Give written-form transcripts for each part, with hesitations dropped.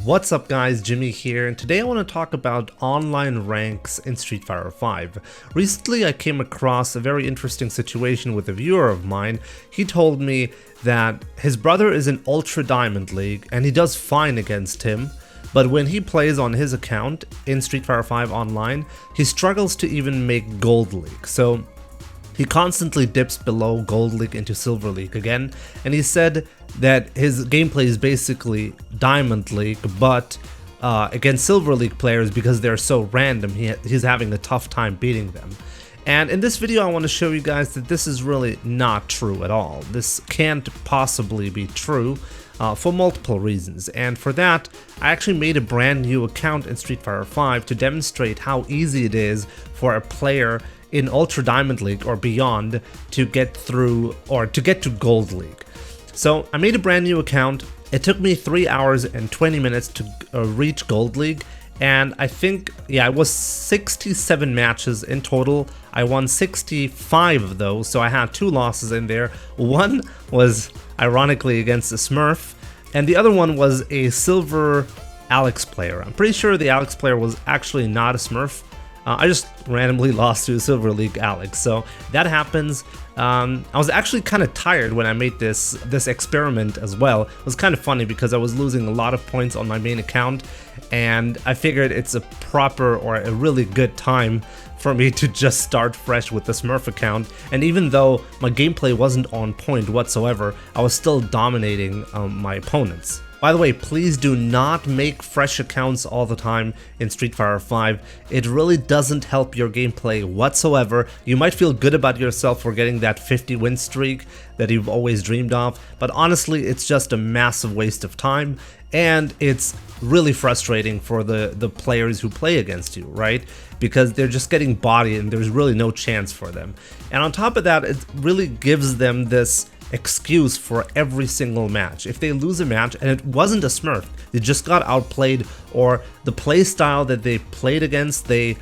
What's up guys, Jimmy here, and today I want to talk about online ranks in Street Fighter V. Recently I came across a very interesting situation with a viewer of mine. He told me that his brother is in Ultra Diamond League and he does fine against him, but when he plays on his account in Street Fighter V Online, he struggles to even make Gold League. So he constantly dips below Gold League into Silver League again, and he said that his gameplay is basically Diamond League, but against Silver League players, because they're so random, he's having a tough time beating them. And in this video I want to show you guys that this is really not true at all. This can't possibly be true for multiple reasons, and for that I actually made a brand new account in Street Fighter V to demonstrate how easy it is for a player in Ultra Diamond League or beyond to get through or to get to Gold League. So I made a brand new account. It took me 3 hours and 20 minutes to reach Gold League, and I think, yeah, it was 67 matches in total. I won 65 of those, so I had 2 losses in there. One was ironically against a Smurf, and the other one was a Silver Alex player. I'm pretty sure the Alex player was actually not a Smurf. I just randomly lost to a Silver League Alex, so that happens. I was actually kind of tired when I made this experiment as well. It was kind of funny because I was losing a lot of points on my main account, and I figured it's a proper or a really good time for me to just start fresh with the Smurf account. And even though my gameplay wasn't on point whatsoever, I was still dominating my opponents. By the way, please do not make fresh accounts all the time in Street Fighter V. It really doesn't help your gameplay whatsoever. You might feel good about yourself for getting that 50 win streak that you've always dreamed of, but honestly it's just a massive waste of time, and it's really frustrating for the players who play against you, right? Because they're just getting bodied and there's really no chance for them. And on top of that, it really gives them this excuse for every single match. If they lose a match and it wasn't a Smurf, they just got outplayed, or the play style that they played against they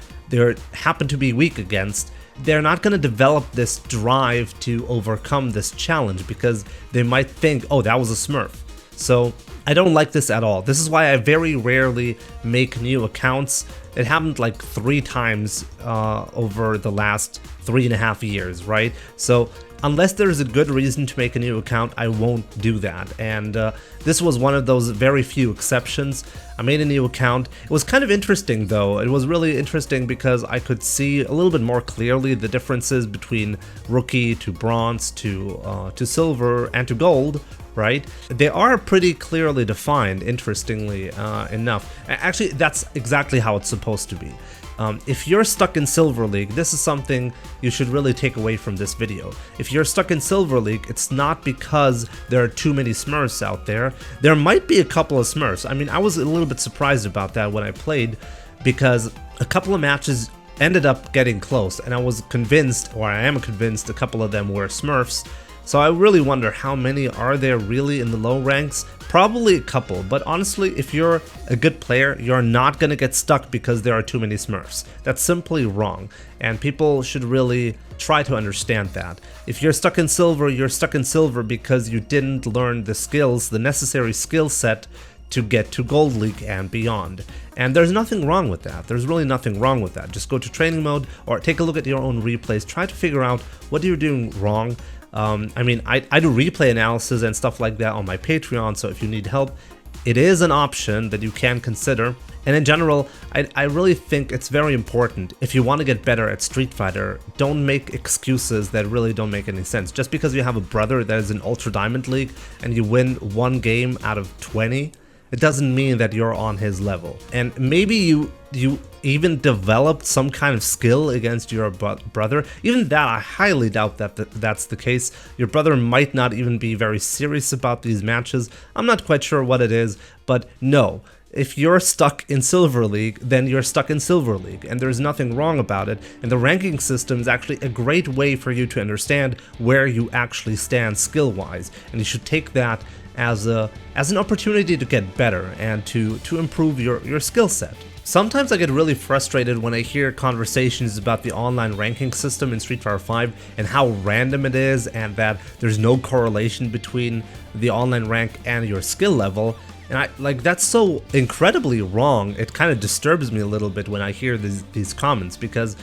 happen to be weak against, they're not going to develop this drive to overcome this challenge because they might think, oh, that was a Smurf. So I don't like this at all. This is why I very rarely make new accounts. It happened like 3 times over the last 3.5 years, right? So unless there's a good reason to make a new account, I won't do that. And this was one of those very few exceptions. I made a new account. It was kind of interesting though. It was really interesting because I could see a little bit more clearly the differences between Rookie to Bronze to Silver and to Gold, right? They are pretty clearly defined, interestingly enough. Actually, that's exactly how it's supposed to be. If you're stuck in Silver League, this is something you should really take away from this video. If you're stuck in Silver League, it's not because there are too many Smurfs out there. There might be a couple of Smurfs. I mean, I was a little bit surprised about that when I played, because a couple of matches ended up getting close, and I was convinced, or I am convinced, a couple of them were Smurfs. So I really wonder how many are there really in the low ranks. Probably a couple, but honestly, if you're a good player, you're not gonna get stuck because there are too many Smurfs. That's simply wrong, and people should really try to understand that. If you're stuck in Silver, you're stuck in Silver because you didn't learn the skills, the necessary skill set to get to Gold League and beyond. And there's nothing wrong with that. There's really nothing wrong with that. Just go to training mode or take a look at your own replays. Try to figure out what you're doing wrong. I mean, I do replay analysis and stuff like that on my Patreon, so if you need help, it is an option that you can consider. And in general, I really think it's very important, if you want to get better at Street Fighter, don't make excuses that really don't make any sense. Just because you have a brother that is in Ultra Diamond League and you win 1 game out of 20, it doesn't mean that you're on his level. And maybe you even developed some kind of skill against your brother. Even that, I highly doubt that that's the case. Your brother might not even be very serious about these matches. I'm not quite sure what it is, but no. If you're stuck in Silver League, then you're stuck in Silver League, and there's nothing wrong about it. And the ranking system is actually a great way for you to understand where you actually stand skill-wise, and you should take that as an opportunity to get better and to improve your skill set. Sometimes I get really frustrated when I hear conversations about the online ranking system in Street Fighter V and how random it is, and that there's no correlation between the online rank and your skill level. And that's so incredibly wrong. It kind of disturbs me a little bit when I hear these comments, because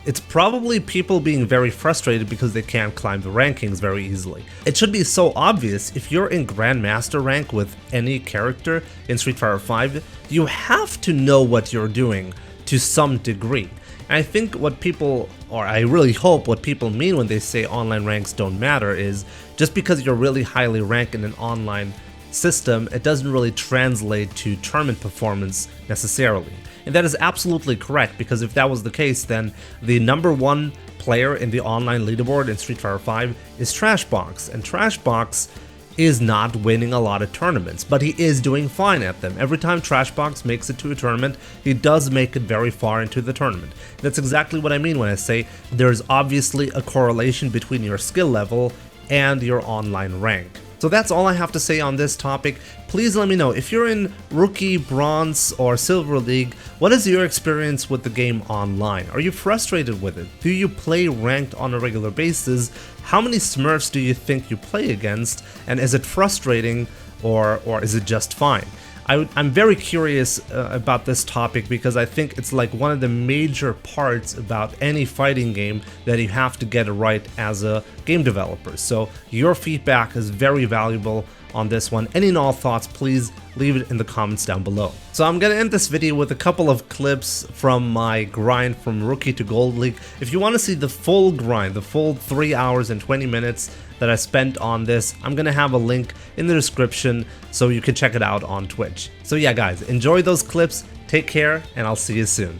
it's probably people being very frustrated because they can't climb the rankings very easily. It should be so obvious. If you're in Grandmaster rank with any character in Street Fighter V, you have to know what you're doing to some degree. And I think what people, or I really hope what people mean when they say online ranks don't matter, is just because you're really highly ranked in an online system, it doesn't really translate to tournament performance necessarily. And that is absolutely correct, because if that was the case, then the #1 player in the online leaderboard in Street Fighter V is Trashbox, and Trashbox is not winning a lot of tournaments, but he is doing fine at them. Every time Trashbox makes it to a tournament, he does make it very far into the tournament. That's exactly what I mean when I say there's obviously a correlation between your skill level and your online rank. So that's all I have to say on this topic. Please let me know, if you're in Rookie, Bronze, or Silver League, what is your experience with the game online? Are you frustrated with it? Do you play ranked on a regular basis? How many Smurfs do you think you play against? And is it frustrating, or is it just fine? I'm very curious about this topic, because I think it's like one of the major parts about any fighting game that you have to get it right as a game developer. So your feedback is very valuable on this one. Any and all thoughts, please leave it in the comments down below. So I'm gonna end this video with a couple of clips from my grind from Rookie to Gold League. If you want to see the full grind, the full 3 hours and 20 minutes that I spent on this, I'm gonna have a link in the description so you can check it out on Twitch. So yeah guys, enjoy those clips, take care, and I'll see you soon.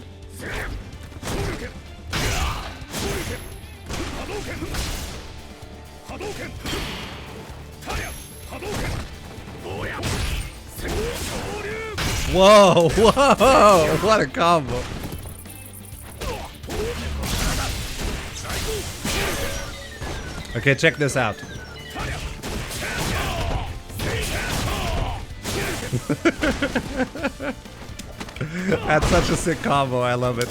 Whoa, whoa, what a combo. Okay, check this out. That's such a sick combo, I love it.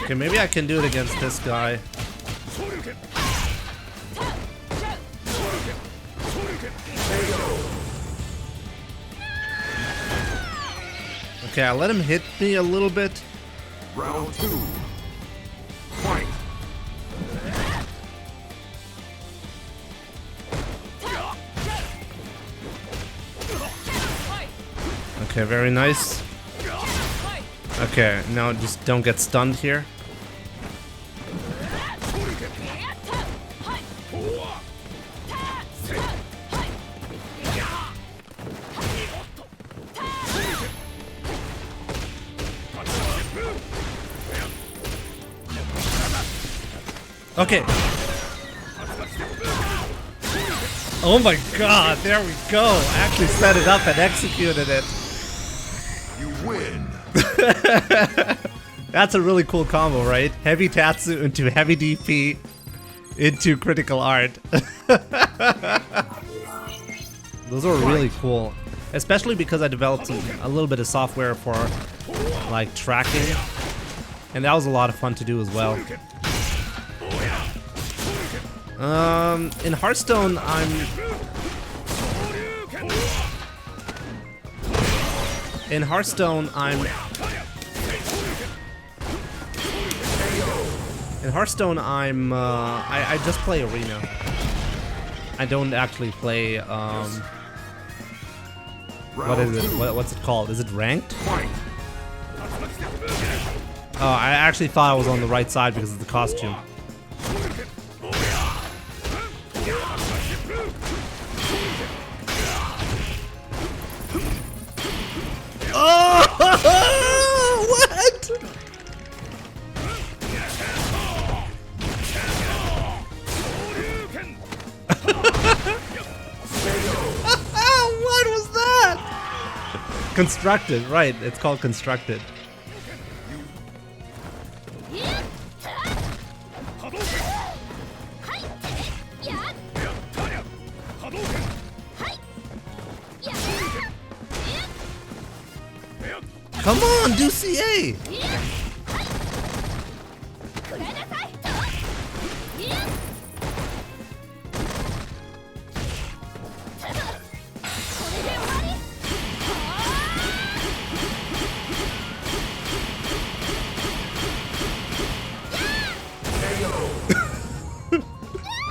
Okay, maybe I can do it against this guy. Okay, I let him hit me a little bit. Round 2. Fight. Okay, very nice. Okay, now just don't get stunned here. Okay. Oh my god, there we go. I actually set it up and executed it. You win. That's a really cool combo, right? Heavy Tatsu into heavy DP into critical art. Those are really cool. Especially because I developed a little bit of software for like tracking. And that was a lot of fun to do as well. In Hearthstone, I just play arena. I don't actually play what is it? What's it called? Is it ranked? Oh, I actually thought I was on the right side because of the costume. Oh, what? What was that? Constructed, right? It's called constructed. Come on, do CA!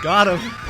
Got him!